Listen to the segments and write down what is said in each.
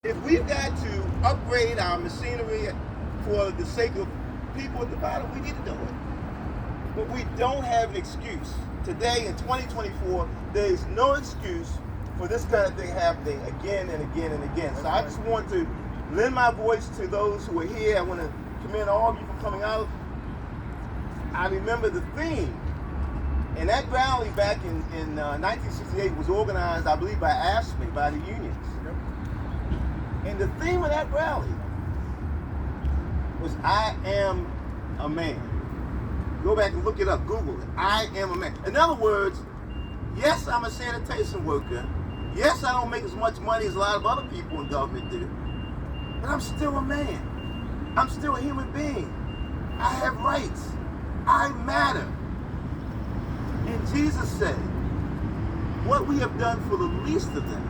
If we've got to upgrade our machinery for the sake of people at the bottom, we need to do it. But we don't have an excuse. Today in 2024, there is no excuse for this kind of thing happening again and again and again. So I just want to lend my voice to those who are here. I want to commend all of you for coming out. I remember the theme. And that rally back in 1968 was organized, I believe, by AFSCME, by the unions. And the theme of that rally was I am a man. Go back and look it up, Google it. I am a man. In other words, yes, I'm a sanitation worker. Yes, I don't make as much money as a lot of other people in government do. But I'm still a man. I'm still a human being. I have rights. I matter. And Jesus said, what we have done for the least of them,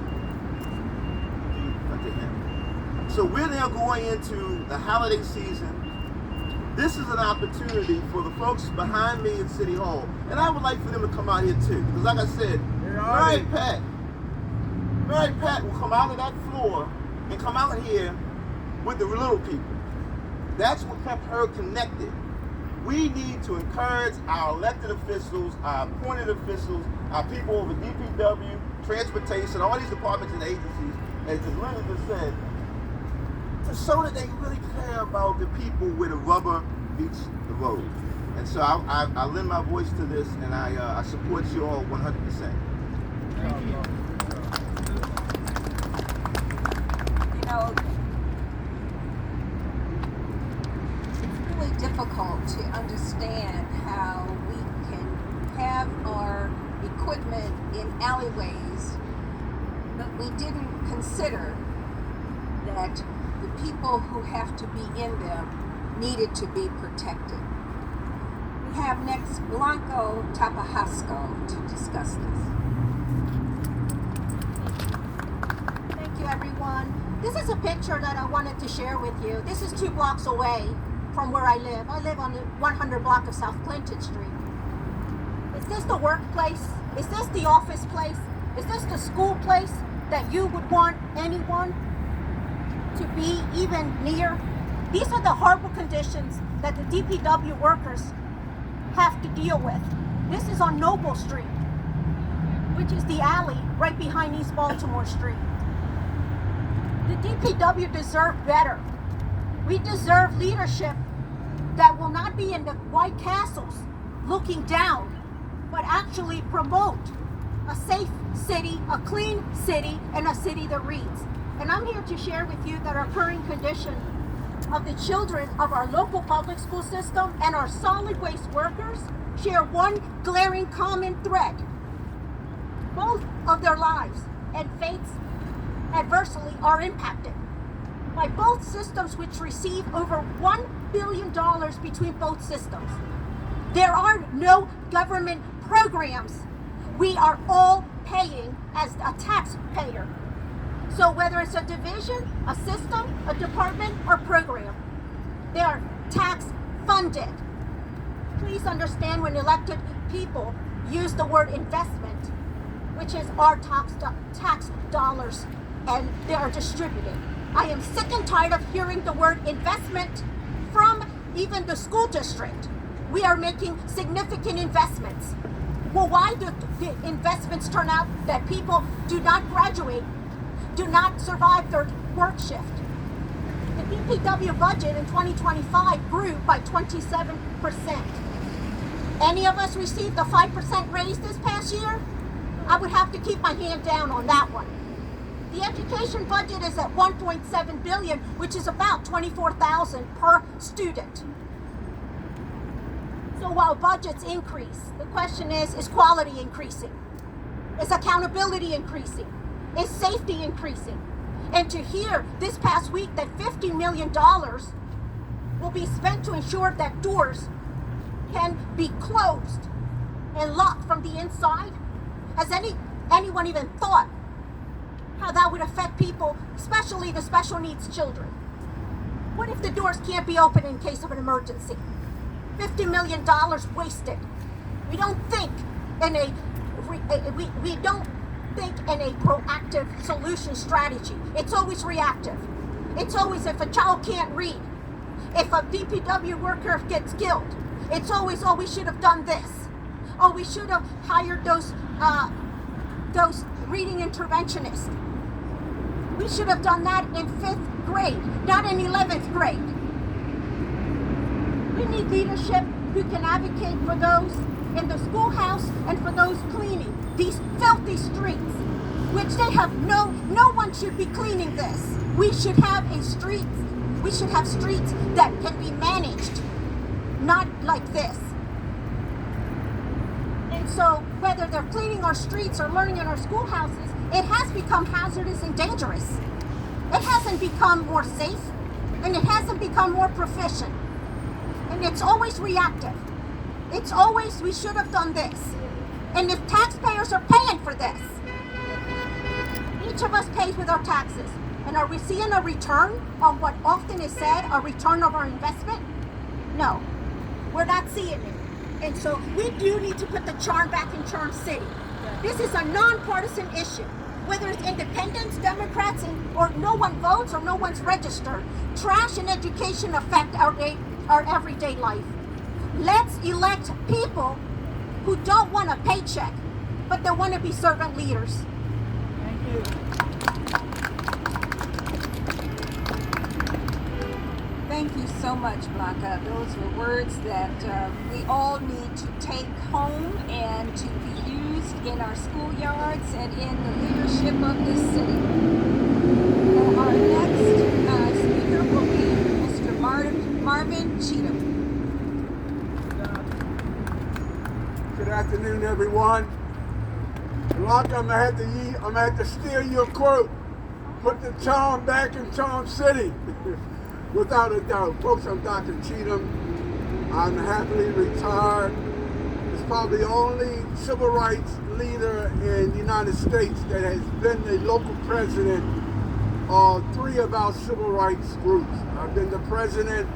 unto him. So we're now going into the holiday season. This is an opportunity for the folks behind me in City Hall, and I would like for them to come out here too, because like I said, Mary Pat will come out of that floor and come out here with the little people. That's what kept her connected. We need to encourage our elected officials, our appointed officials, our people over DPW, transportation, all these departments and agencies, as Linda just said, to show that they really care about the people where the rubber meets the road. And so I lend my voice to this, and I support you all 100%. Thank you. You know, difficult to understand how we can have our equipment in alleyways, but we didn't consider that the people who have to be in them needed to be protected. We have next Blanco Tapajasco to discuss this. Thank you, everyone. This is a picture that I wanted to share with you. This is 2 blocks away from where I live. I live on the 100 block of South Clinton Street. Is this the workplace? Is this the office place? Is this the school place that you would want anyone to be even near? These are the horrible conditions that the DPW workers have to deal with. This is on Noble Street, which is the alley right behind East Baltimore Street. The DPW deserve better. We deserve leadership that will not be in the White Castles looking down, but actually promote a safe city, a clean city, and a city that reads. And I'm here to share with you that our current condition of the children of our local public school system and our solid waste workers share one glaring common thread. Both of their lives and fates adversely are impacted by both systems, which receive over $1 billion between both systems. There are no government programs. We are all paying as a taxpayer. So whether it's a division, a system, a department, or program, they are tax funded. Please understand when elected people use the word investment, which is our tax dollars, and they are distributed. I am sick and tired of hearing the word investment from even the school district. We are making significant investments. Well, why do the investments turn out that people do not graduate, do not survive their work shift? The DPW budget in 2025 grew by 27%. Any of us received a 5% raise this past year? I would have to keep my hand down on that one. The education budget is at $1.7 billion, which is about $24,000 per student. So while budgets increase, the question is quality increasing? Is accountability increasing? Is safety increasing? And to hear this past week that $50 million will be spent to ensure that doors can be closed and locked from the inside, has anyone even thought how that would affect people, especially the special needs children? What if the doors can't be opened in case of an emergency? $50 million wasted. We don't think in we don't think in a proactive solution strategy. It's always reactive. It's always if a child can't read, if a DPW worker gets killed, it's always, oh, we should have done this. Oh, we should have hired those reading interventionists. We should have done that in 5th grade, not in 11th grade. We need leadership who can advocate for those in the schoolhouse and for those cleaning these filthy streets, which they have no one should be cleaning this. We should have streets that can be managed, not like this. And so whether they're cleaning our streets or learning in our schoolhouses, it has become hazardous and dangerous. It hasn't become more safe, and it hasn't become more proficient. And it's always reactive. It's always, we should have done this. And if taxpayers are paying for this, each of us pays with our taxes. And are we seeing a return on what often is said, a return of our investment? No, we're not seeing it. And so we do need to put the charm back in Charm City. This is a nonpartisan issue. Whether it's independents, Democrats, or no one votes or no one's registered, trash and education affect our everyday life. Let's elect people who don't want a paycheck, but they want to be servant leaders. Thank you. Thank you so much, Blanca. Those were words that we all need to take home and to be used in our schoolyards and in the leadership of this city. Our next speaker will be Mr. Marvin Cheatham. Good afternoon, everyone. Blanca, I'm gonna have to steal your quote. Put the charm back in Charm City. Without a doubt. Folks, I'm Dr. Cheatham. I'm happily retired. It's probably the only civil rights leader in the United States that has been a local president of 3 of our civil rights groups. I've been the president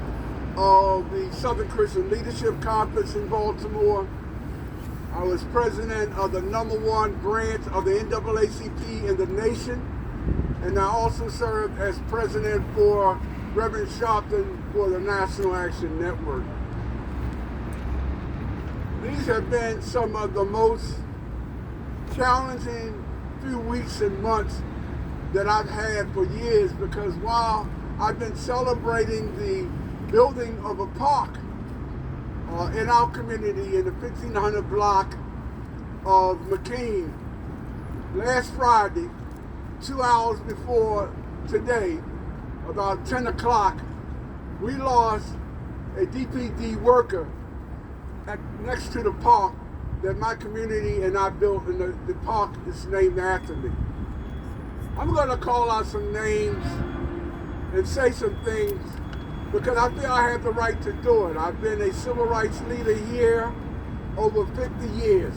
of the Southern Christian Leadership Conference in Baltimore. I was president of the #1 branch of the NAACP in the nation. And I also served as president for Reverend Sharpton for the National Action Network. These have been some of the most challenging few weeks and months that I've had for years, because while I've been celebrating the building of a park in our community in the 1500 block of McKean, last Friday, 2 hours before today, about 10 o'clock, we lost a DPD worker next to the park that my community and I built, and the park is named after me. I'm going to call out some names and say some things because I feel I have the right to do it. I've been a civil rights leader here over 50 years.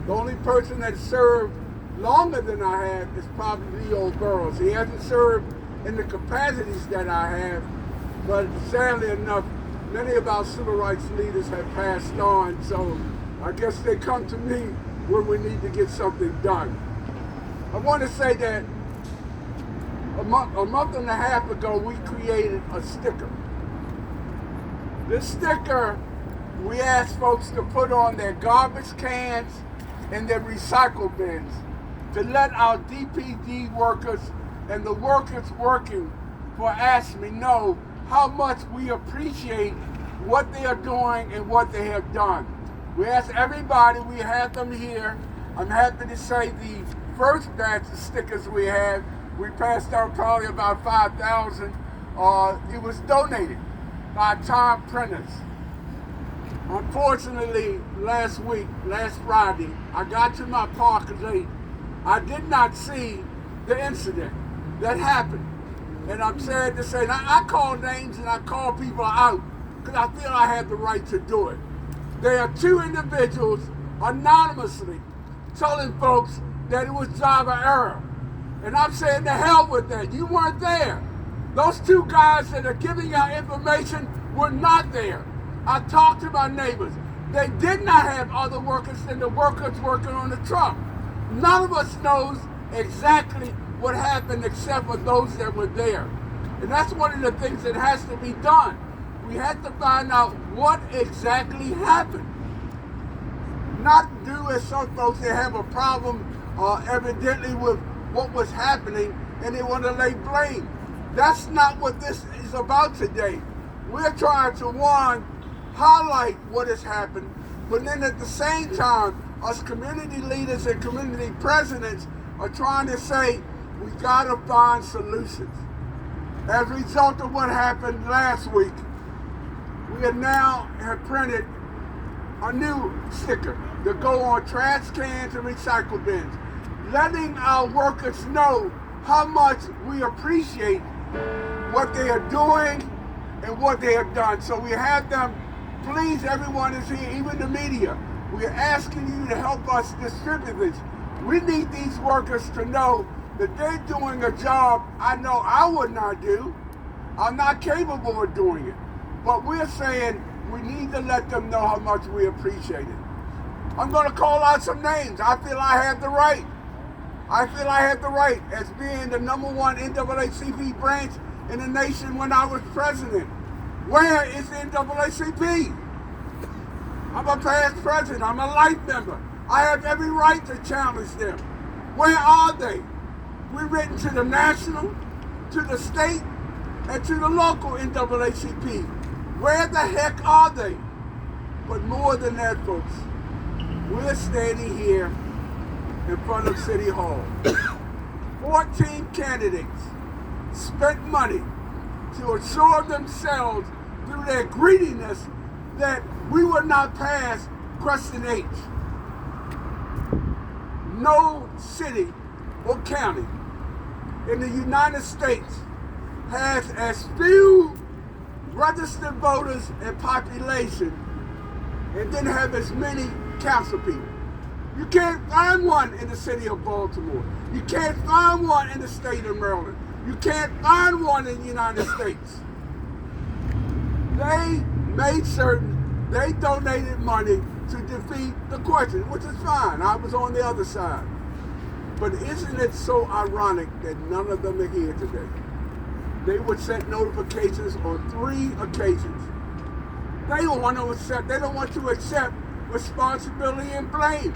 The only person that served longer than I have is probably Leo Burrows. He hasn't served in the capacities that I have, but sadly enough, many of our civil rights leaders have passed on, so I guess they come to me when we need to get something done. I want to say that a month and a half ago, we created a sticker. This sticker, we asked folks to put on their garbage cans and their recycle bins to let our DPD workers and the workers working for ASME know how much we appreciate what they are doing and what they have done. We asked everybody, we had them here. I'm happy to say the first batch of stickers we had, we passed out probably about 5,000. It was donated by Time Printers. Unfortunately, last Friday, I got to my park late. I did not see the incident that happened. And I'm sad to say, I call names and I call people out because I feel I have the right to do it. There are 2 individuals anonymously telling folks that it was driver error. And I'm saying to hell with that. You weren't there. Those 2 guys that are giving out information were not there. I talked to my neighbors. They did not have other workers than the workers working on the truck. None of us knows exactly what happened except for those that were there. And that's one of the things that has to be done. We had to find out what exactly happened. Not do as some folks that have a problem evidently with what was happening and they want to lay blame. That's not what this is about today. We're trying to, one, highlight what has happened, but then at the same time, us community leaders and community presidents are trying to say, we gotta find solutions. As a result of what happened last week, we have printed a new sticker to go on trash cans and recycle bins, letting our workers know how much we appreciate what they are doing and what they have done. So we have them, please, everyone is here, even the media. We are asking you to help us distribute this. We need these workers to know that they're doing a job I know I would not do. I'm not capable of doing it. But we're saying we need to let them know how much we appreciate it. I'm going to call out some names. I feel I have the right. As being the #1 NAACP branch in the nation when I was president. Where is the NAACP? I'm a past president. I'm a life member. I have every right to challenge them. Where are they? We've written to the national, to the state, and to the local NAACP. Where the heck are they? But more than that, folks, we're standing here in front of City Hall. 14 candidates spent money to assure themselves through their greediness that we would not pass question H. No city or county in the United States has as few registered voters and population and didn't have as many council people. You can't find one in the city of Baltimore. You can't find one in the state of Maryland. You can't find one in the United States. They made certain they donated money to defeat the question, which is fine. I was on the other side. But isn't it so ironic that none of them are here today? They were sent notifications on 3 occasions. They don't want to accept responsibility and blame.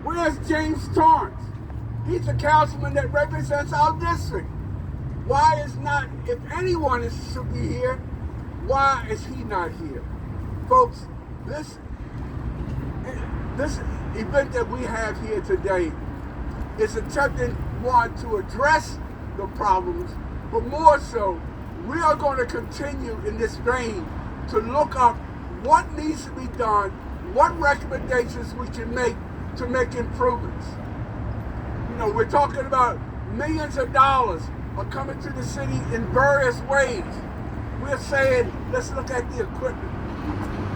Where's James Torrance? He's a councilman that represents our district. Why is not, if anyone should be here, why is he not here? Folks, this event that we have here today is attempting, one, to address the problems, but more so, we are going to continue in this vein to look up what needs to be done, what recommendations we can make to make improvements. You know, we're talking about millions of dollars are coming to the city in various ways. We're saying, let's look at the equipment.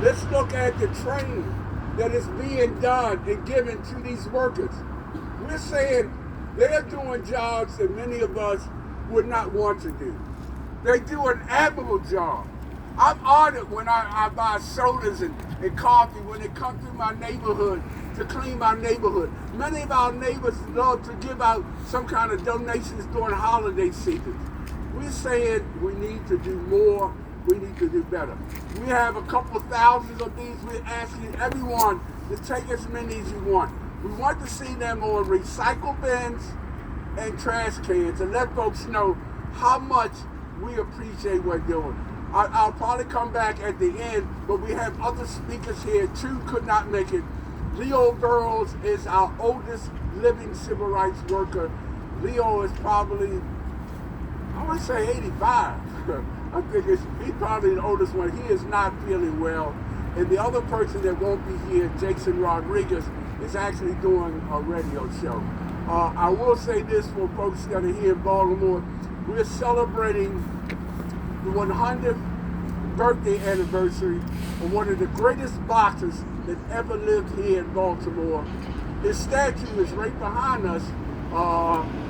Let's look at the training that is being done and given to these workers. We're saying they're doing jobs that many of us would not want to do. They do an admirable job. I'm honored when I buy sodas and coffee when they come through my neighborhood to clean my neighborhood. Many of our neighbors love to give out some kind of donations during holiday seasons. We're saying we need to do more, we need to do better. We have a couple of thousands of these. We're asking everyone to take as many as you want. We want to see them on recycle bins and trash cans and let folks know how much we appreciate what they're doing. I'll probably come back at the end, but we have other speakers here. 2 could not make it. Leo Burrows is our oldest living civil rights worker. Leo is probably, I want to say 85. I think he's probably the oldest one. He is not feeling well. And the other person that won't be here, Jason Rodriguez, is actually doing a radio show. I will say this for folks that are here in Baltimore. We're celebrating the 100th birthday anniversary of one of the greatest boxers that ever lived here in Baltimore. His statue is right behind us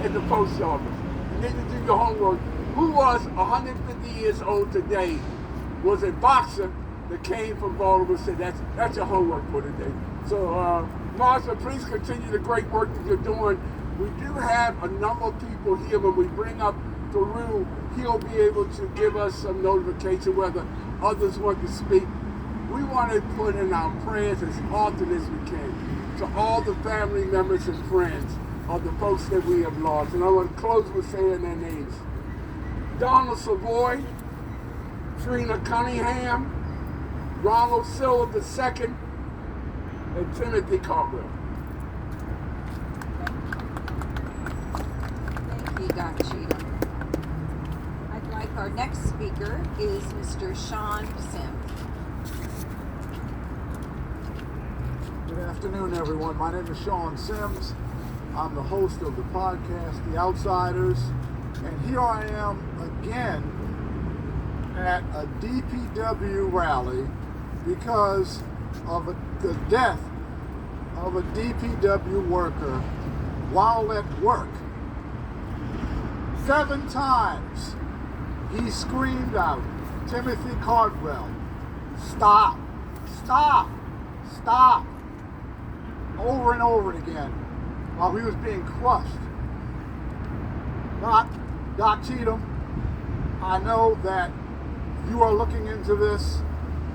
at the post office. You need to do your homework. Who was 150 years old today was a boxer that came from Baltimore City. That's your homework for today. So, Marsha, please continue the great work that you're doing. We do have a number of people here. When we bring up Farouk, he'll be able to give us some notification whether others want to speak. We want to put in our prayers as often as we can to all the family members and friends of the folks that we have lost. And I want to close with saying their names. Donald Savoy, Trina Cunningham, Ronald Silva II, and Timothy Caldwell. Thank you, Dr. Cheatham. I'd like our next speaker is Mr. Sean Sims. Good afternoon, everyone. My name is Sean Sims. I'm the host of the podcast, The Outsiders, and here I am again at a DPW rally because of the death of a DPW worker while at work. 7 times he screamed out, Timothy Caldwell, stop, stop, stop, over and over again while he was being crushed. Doc Cheatham, I know that you are looking into this.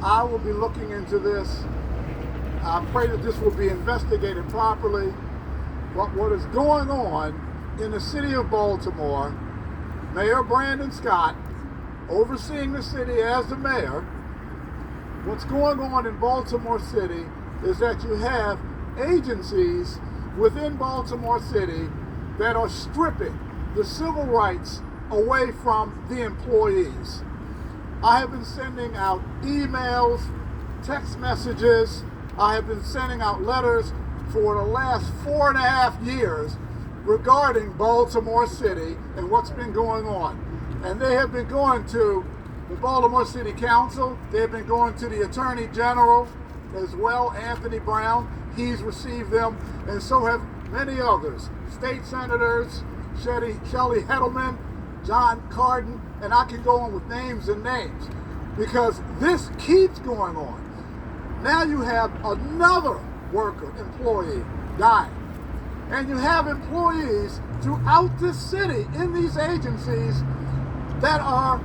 I will be looking into this. I pray that this will be investigated properly. But what is going on in the city of Baltimore, Mayor Brandon Scott, overseeing the city as the mayor, what's going on in Baltimore City is that you have agencies within Baltimore City that are stripping the civil rights away from the employees. I have been sending out emails, text messages, I have been sending out letters for the last 4.5 years regarding Baltimore City and what's been going on. And they have been going to the Baltimore City Council, they have been going to the Attorney General as well, Anthony Brown. He's received them, and so have many others. State Senators, Shelley Heddleman, John Carden, and I can go on with names and names because this keeps going on. Now you have another worker, employee, dying. And you have employees throughout this city in these agencies that are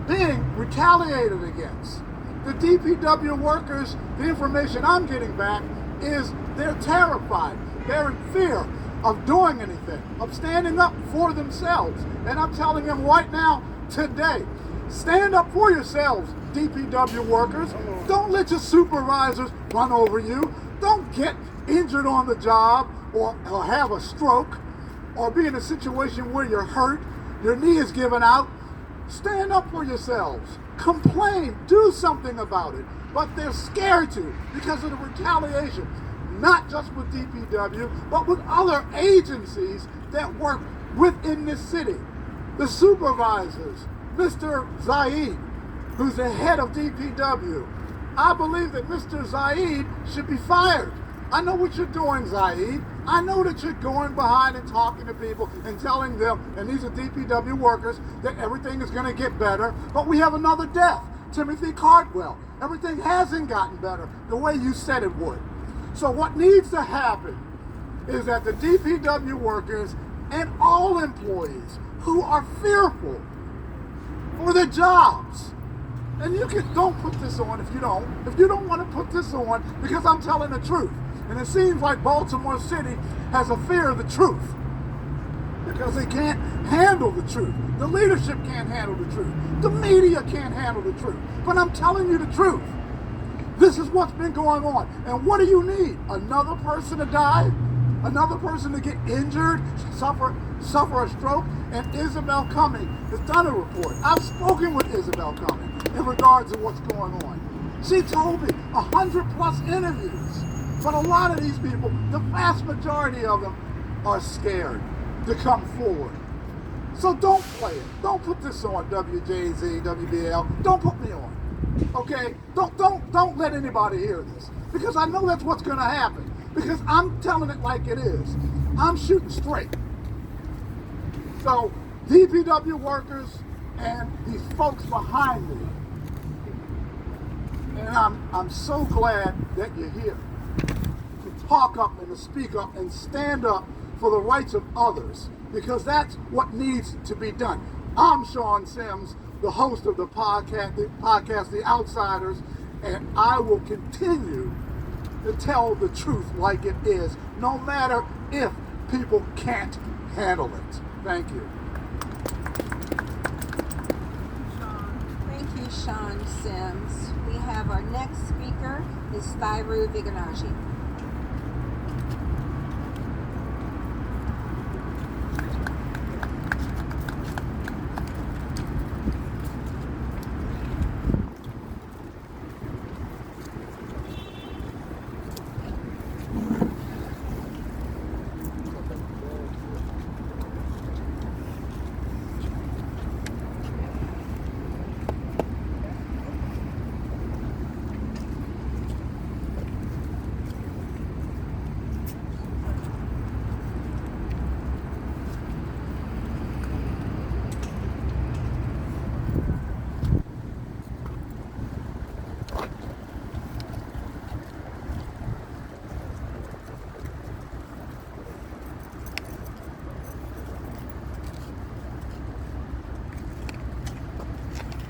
being retaliated against. The DPW workers, the information I'm getting back is they're terrified. They're in fear of doing anything, of standing up for themselves. And I'm telling them right now, today, stand up for yourselves, DPW workers. Don't let your supervisors run over you. Don't get injured on the job or have a stroke or be in a situation where you're hurt, your knee is given out. Stand up for yourselves. Complain. Do something about it. But they're scared to because of the retaliation. Not just with DPW, but with other agencies that work within this city. The supervisors, Mr. Zaid, who's the head of DPW. I believe that Mr. Zaid should be fired. I know what you're doing, Zaid. I know that you're going behind and talking to people and telling them, and these are DPW workers, that everything is going to get better. But we have another death, Timothy Caldwell. Everything hasn't gotten better the way you said it would. So what needs to happen is that the DPW workers and all employees who are fearful for their jobs, and don't put this on if you don't want to put this on, because I'm telling the truth. And it seems like Baltimore City has a fear of the truth because they can't handle the truth. The leadership can't handle the truth. The media can't handle the truth. But I'm telling you the truth. This is what's been going on. And what do you need? Another person to die? Another person to get injured, suffer a stroke? And Isabel Cumming has done a report. I've spoken with Isabel Cumming in regards to what's going on. She told me 100+ interviews. But a lot of these people, the vast majority of them, are scared to come forward. So don't play it. Don't put this on WJZ, WBL. Don't put me on. Okay? Don't let anybody hear this. Because I know that's what's going to happen. Because I'm telling it like it is. I'm shooting straight. So DPW workers and these folks behind me, and I'm so glad that you're here to talk up and to speak up and stand up for the rights of others, because that's what needs to be done. I'm Sean Sims, the host of the podcast The Outsiders, and I will continue to tell the truth like it is, no matter if people can't handle it. Thank you. Thank you, Sean Sims. We have our next speaker is Thairu Viganaji.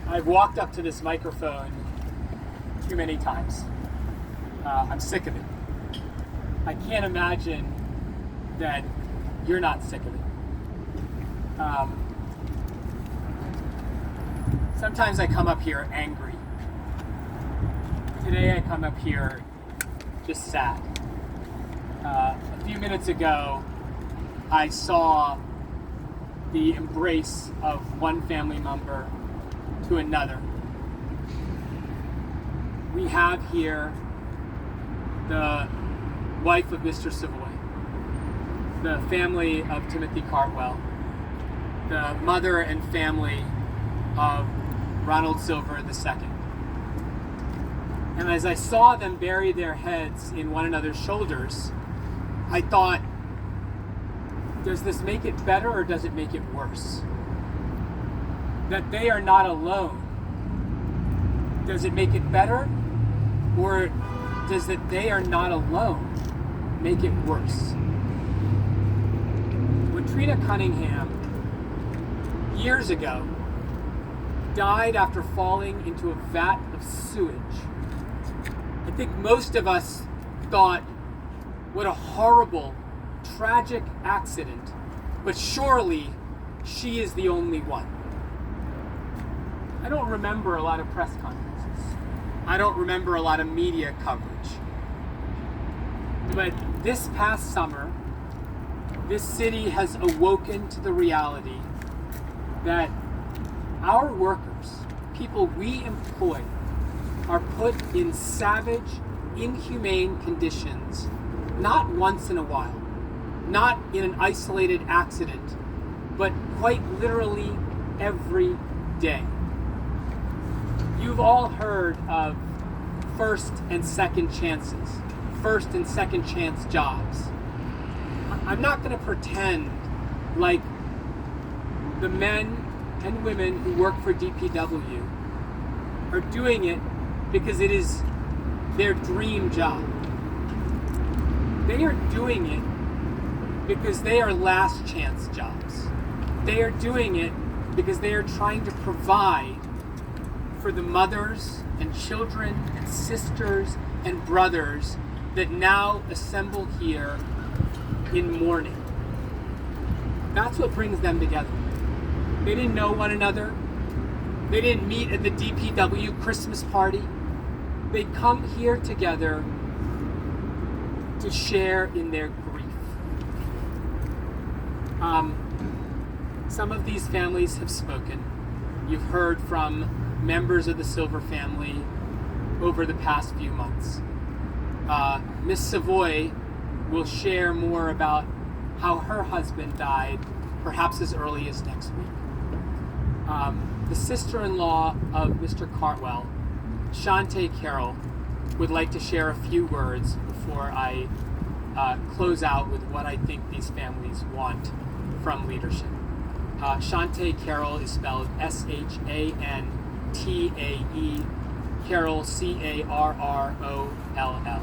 I've walked up to this microphone too many times. I'm sick of it. I can't imagine that you're not sick of it. Sometimes I come up here angry. Today I come up here just sad. A few minutes ago, I saw the embrace of one family member to another. We have here the wife of Mr. Savoy, the family of Timothy Cartwell, the mother and family of Ronald Silver II. And as I saw them bury their heads in one another's shoulders, I thought, does this make it better or does it make it worse? That they are not alone. Does it make it better? Or does that they are not alone make it worse? When Trina Cunningham, years ago, died after falling into a vat of sewage, I think most of us thought, what a horrible, tragic accident, but surely she is the only one. I don't remember a lot of press conferences. I don't remember a lot of media coverage. But this past summer, this city has awoken to the reality that our workers, people we employ, are put in savage, inhumane conditions, not once in a while, not in an isolated accident, but quite literally every day. You've all heard of first and second chances, first and second chance jobs. I'm not going to pretend like the men and women who work for DPW are doing it because it is their dream job. They are doing it because they are last chance jobs. They are doing it because they are trying to provide for the mothers and children and sisters and brothers that now assemble here in mourning. That's what brings them together. They didn't know one another. They didn't meet at the DPW Christmas party. They come here together to share in their grief. Some of these families have spoken. You've heard from members of the Silver family over the past few months. Miss Savoy will share more about how her husband died, perhaps as early as next week. The sister-in-law of Mr. Cartwell, Shantae Carroll, would like to share a few words before I close out with what I think these families want from leadership. Shantae Carroll is spelled Shantae, Carroll, Carroll.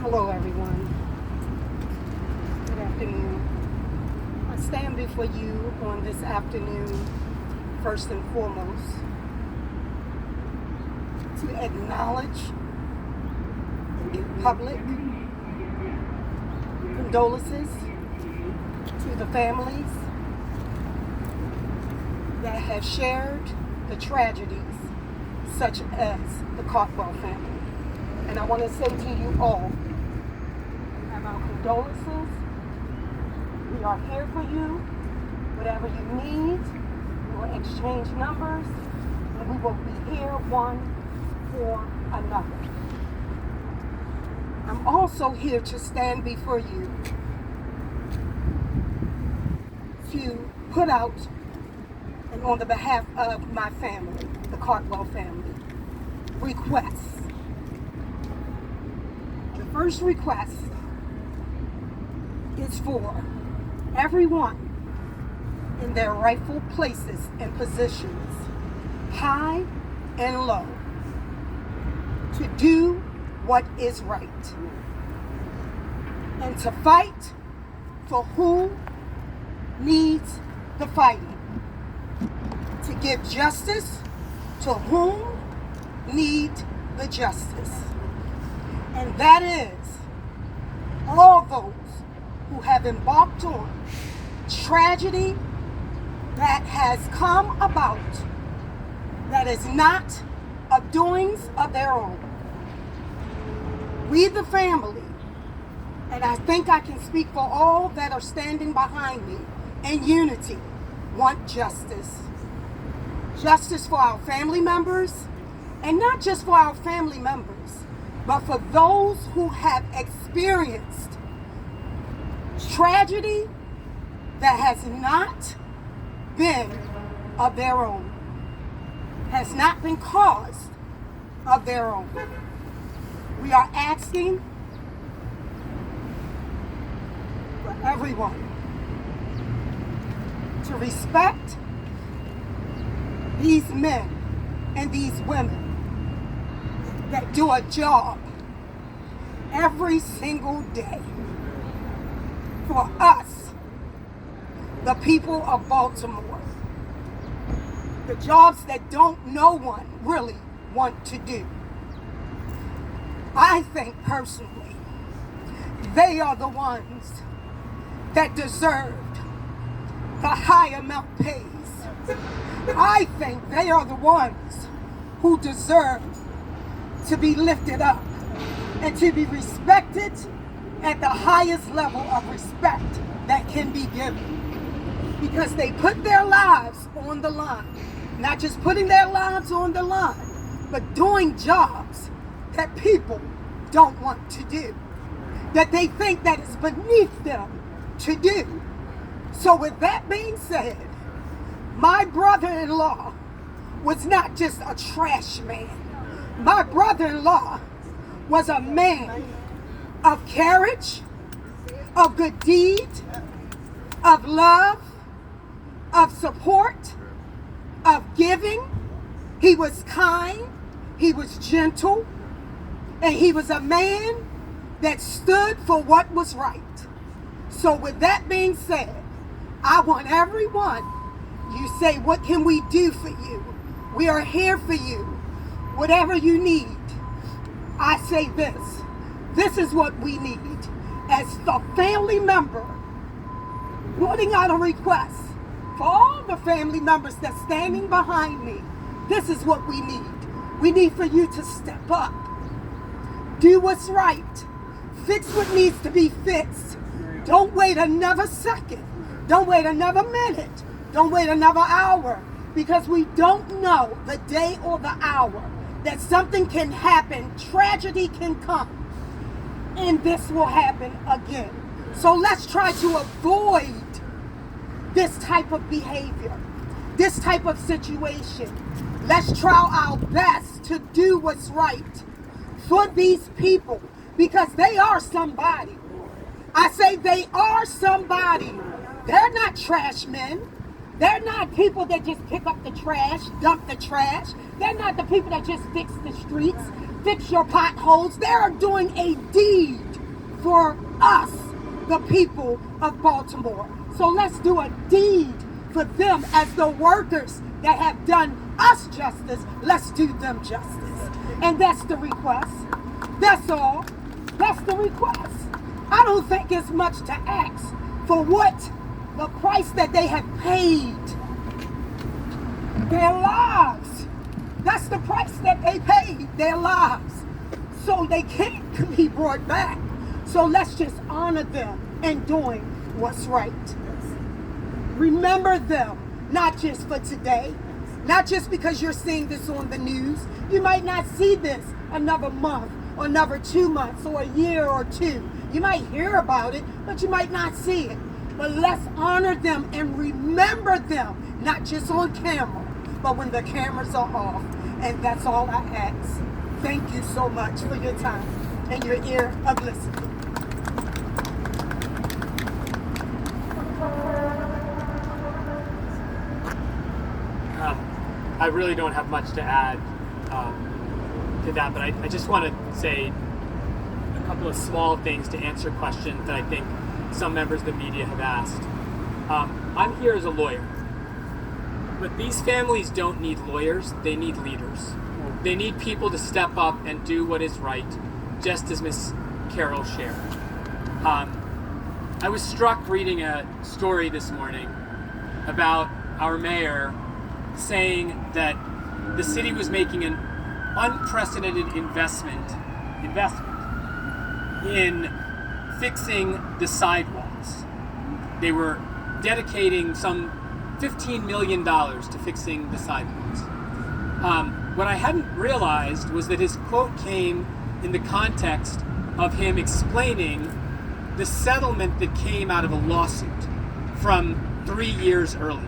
Hello, everyone. Good afternoon. I stand before you on this afternoon, first and foremost, to acknowledge in public condolences to the families that have shared the tragedies, such as the Cotwell family. And I want to say to you all, have our condolences. We are here for you. Whatever you need, we will exchange numbers, and we will be here one for another. I'm also here to stand before you to put out, and on the behalf of my family, the Cotwell family, requests. The first request is for everyone in their rightful places and positions, high and low, to do what is right and to fight for who needs the fighting, to give justice to whom need the justice. And that is all those who have embarked on tragedy that has come about that is not of doings of their own. We, the family, and I think I can speak for all that are standing behind me in unity, want justice. Justice for our family members, and not just for our family members, but for those who have experienced tragedy that has not been of their own, has not been caused of their own. We are asking for everyone to respect these men and these women that do a job every single day for us, the people of Baltimore. The jobs that no one really want to do. I think personally, they are the ones that deserved the high amount pays. I think they are the ones who deserve to be lifted up and to be respected at the highest level of respect that can be given. Because they put their lives on the line. Not just putting their lives on the line, but doing jobs that people don't want to do. That they think that is beneath them to do. So with that being said, my brother-in-law was not just a trash man. My brother-in-law was a man of courage, of good deed, of love, of support, of giving. He was kind, he was gentle, and he was a man that stood for what was right. So with that being said, I want everyone, you say, what can we do for you? We are here for you. Whatever you need. I say this. This is what we need. As the family member, putting out a request for all the family members that's standing behind me. This is what we need. We need for you to step up. Do what's right. Fix what needs to be fixed. Don't wait another second. Don't wait another minute. Don't wait another hour. Because we don't know the day or the hour that something can happen, tragedy can come, and this will happen again. So let's try to avoid this type of behavior, this type of situation. Let's try our best to do what's right for these people, because they are somebody. I say they are somebody. They're not trash men. They're not people that just pick up the trash, dump the trash. They're not the people that just fix the streets. fix your potholes. They are doing a deed for us, the people of Baltimore. So let's do a deed for them as the workers that have done us justice. Let's do them justice. And that's the request. That's all. That's the request. I don't think it's much to ask for what the price that they have paid. Their lives. That's the price that they paid, their lives. So they can't be brought back. So let's just honor them in doing what's right. Remember them, not just for today, not just because you're seeing this on the news. You might not see this another month or another 2 months or a year or two. You might hear about it, but you might not see it. But let's honor them and remember them, not just on camera, but when the cameras are off. And that's all I ask. Thank you so much for your time and your ear of listening. I really don't have much to add to that, but I just want to say a couple of small things to answer questions that I think some members of the media have asked. I'm here as a lawyer, but these families don't need lawyers, they need leaders. They need people to step up and do what is right, just as Miss Carroll shared. I was struck reading a story this morning about our mayor saying that the city was making an unprecedented investment in fixing the sidewalks. They were dedicating some $15 million to fixing the sidewalks. What I hadn't realized was that his quote came in the context of him explaining the settlement that came out of a lawsuit from 3 years earlier.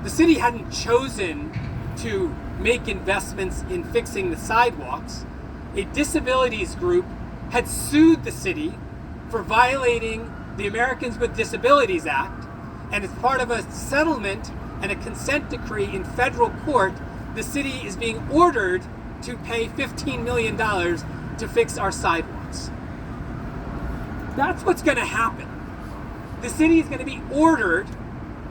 The city hadn't chosen to make investments in fixing the sidewalks. A disabilities group had sued the city for violating the Americans with Disabilities Act, and as part of a settlement and a consent decree in federal court, the city is being ordered to pay $15 million to fix our sidewalks. That's what's going to happen. The city is going to be ordered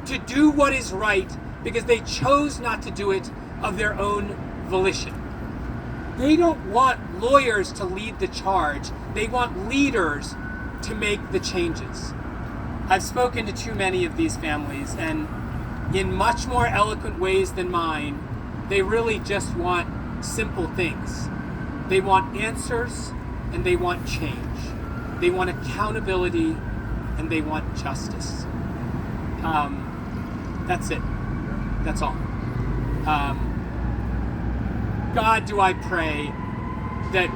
to do what is right because they chose not to do it of their own volition. They don't want lawyers to lead the charge. They want leaders to make the changes. I've spoken to too many of these families, and in much more eloquent ways than mine, they really just want simple things. They want answers and they want change. They want accountability and they want justice. That's it. That's all. God, do I pray that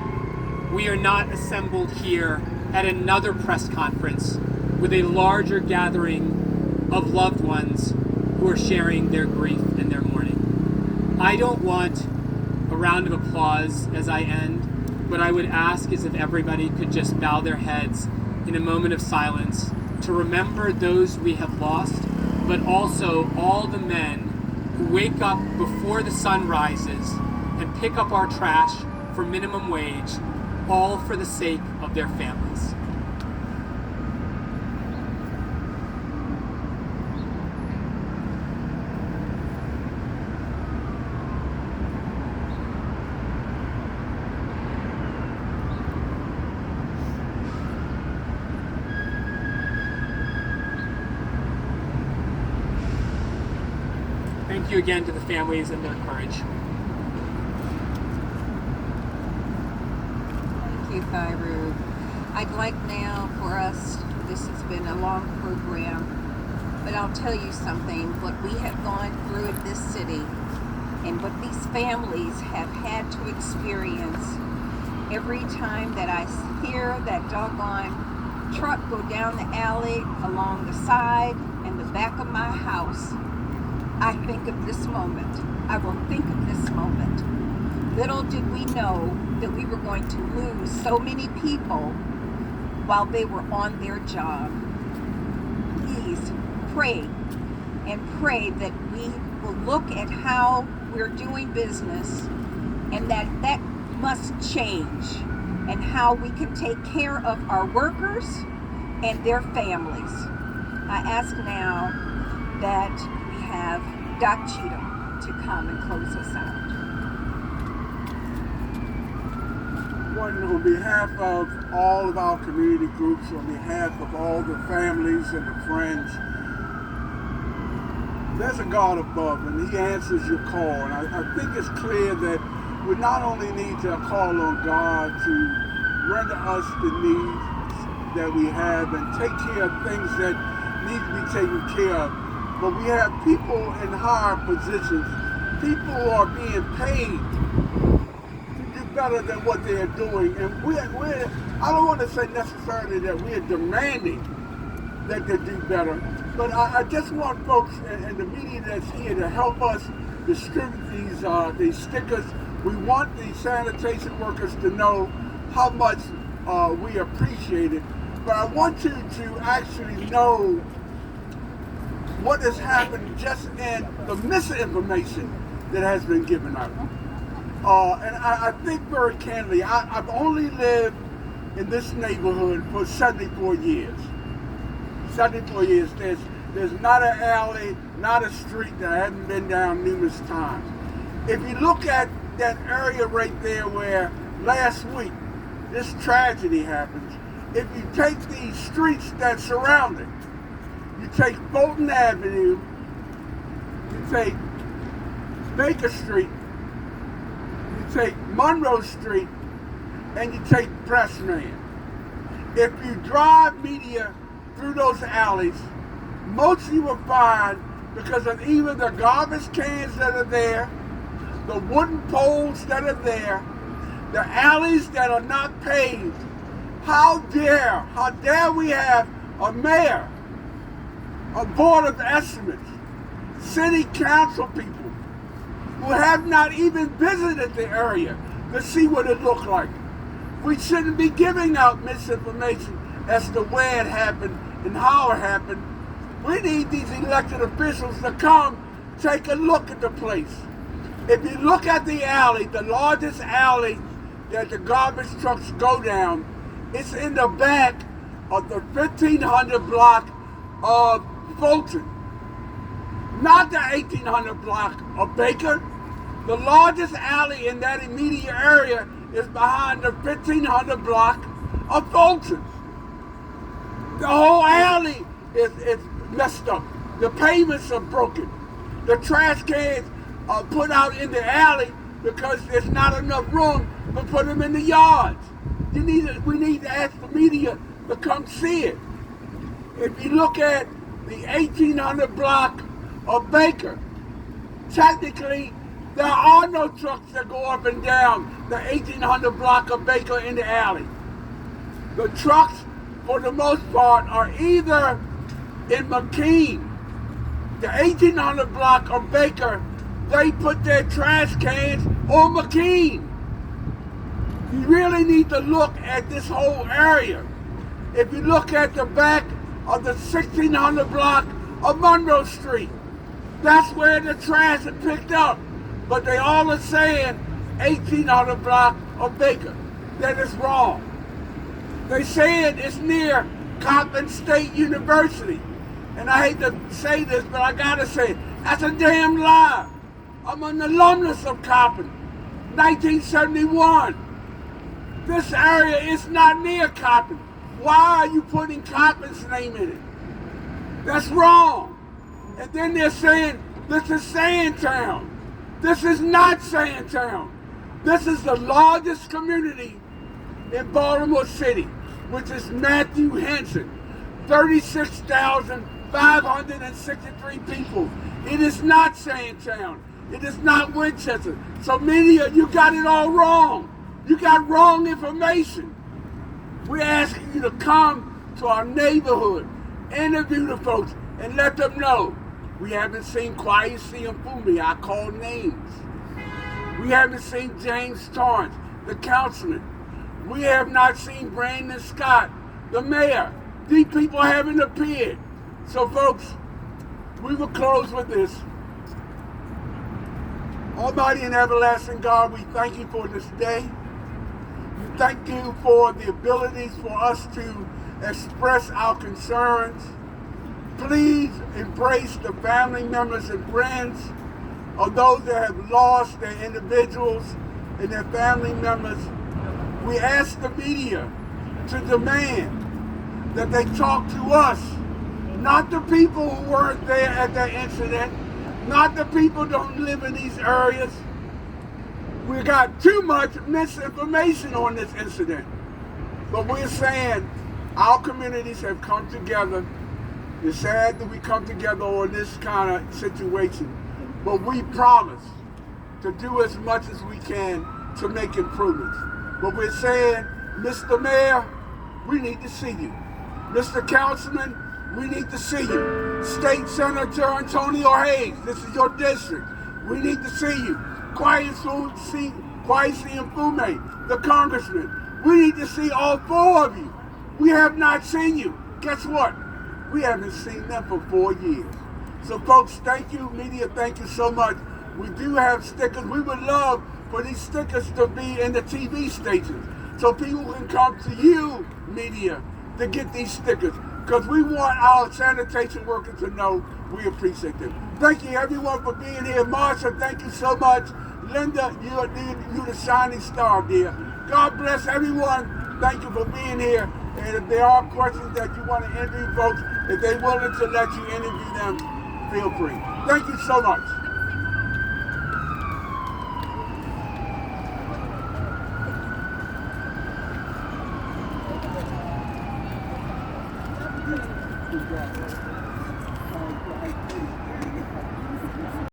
we are not assembled here at another press conference with a larger gathering of loved ones who are sharing their grief and their mourning. I don't want a round of applause as I end, but I would ask is if everybody could just bow their heads in a moment of silence to remember those we have lost, but also all the men who wake up before the sun rises and pick up our trash for minimum wage, all for the sake of their families. Thank you again to the families and their courage. Thank you, Kairu. I'd like now for us, this has been a long program, but I'll tell you something, what we have gone through in this city and what these families have had to experience every time that I hear that doggone truck go down the alley, along the side, and the back of my house, I think of this moment. I will think of this moment. Little did we know that we were going to lose so many people while they were on their job. Please pray and pray that we will look at how we're doing business and that must change and how we can take care of our workers and their families. I ask now that we have Doc Cheatham to come and close us out. On behalf of all of our community groups, on behalf of all the families and the friends, there's a God above, and He answers your call. And I think it's clear that we not only need to call on God to render us the needs that we have and take care of things that need to be taken care of, but we have people in higher positions, people who are being paid better than what they're doing, and we're I don't want to say necessarily that we're demanding that they do better, but I just want folks and the media that's here to help us distribute these stickers. We want the sanitation workers to know how much we appreciate it, but I want you to actually know what has happened just in the misinformation that has been given out. And I think very candidly, I've only lived in this neighborhood for 74 years. 74 years. There's not an alley, not a street that I haven't been down numerous times. If you look at that area right there where last week this tragedy happens, if you take these streets that surround it, you take Fulton Avenue, you take Baker Street, you take Monroe Street, and you take Pressman. If you drive media through those alleys, most you will find, because of either the garbage cans that are there, the wooden poles that are there, the alleys that are not paved, how dare we have a mayor, a board of estimates, city council people who have not even visited the area to see what it looked like. We shouldn't be giving out misinformation as to where it happened and how it happened. We need these elected officials to come take a look at the place. If you look at the alley, the largest alley that the garbage trucks go down, it's in the back of the 1500 block of Fulton, not the 1800 block of Baker. The largest alley in that immediate area is behind the 1500 block of Fulton. The whole alley is messed up. The pavements are broken. The trash cans are put out in the alley because there's not enough room to put them in the yards. We need to ask the media to come see it. If you look at the 1800 block of Baker, technically there are no trucks that go up and down the 1800 block of Baker in the alley. The trucks, for the most part, are either in McKean. The 1800 block of Baker, they put their trash cans on McKean. You really need to look at this whole area. If you look at the back of the 1600 block of Monroe Street, that's where the trash is picked up. But they all are saying 1800 block of Baker. That is wrong. They said it's near Coppin State University. And I hate to say this, but I gotta say it. That's a damn lie. I'm an alumnus of Coppin, 1971. This area is not near Coppin. Why are you putting Coppin's name in it? That's wrong. And then they're saying this is Sandtown. This is not Sandtown. This is the largest community in Baltimore City, which is Matthew Henson. 36,563 people. It is not Sandtown. It is not Winchester. So media, you got it all wrong. You got wrong information. We're asking you to come to our neighborhood, interview the folks, and let them know. We haven't seen Kwesi and Fumi. I call names. We haven't seen James Torrance, the councilman. We have not seen Brandon Scott, the mayor. These people haven't appeared. So folks, we will close with this. Almighty and everlasting God, we thank you for this day. Thank you for the abilities for us to express our concerns. Please embrace the family members and friends of those that have lost their individuals and their family members. We ask the media to demand that they talk to us, not the people who weren't there at that incident, not the people who don't live in these areas. We got too much misinformation on this incident. But we're saying our communities have come together. It's sad that we come together on this kind of situation, but we promise to do as much as we can to make improvements. But we're saying, Mr. Mayor, we need to see you. Mr. Councilman, we need to see you. State Senator Antonio Hayes, this is your district. We need to see you. Kwesi Mfume, the congressman. We need to see all four of you. We have not seen you. Guess what? We haven't seen them for 4 years. So folks, thank you. Media, thank you so much. We do have stickers. We would love for these stickers to be in the TV stations so people can come to you, media, to get these stickers. Because we want our sanitation workers to know we appreciate them. Thank you everyone for being here. Marsha, thank you so much. Linda, you're the shining star, dear. God bless everyone. Thank you for being here. And if there are questions that you want to interview folks, if they're willing to let you interview them, feel free. Thank you so much. Good job.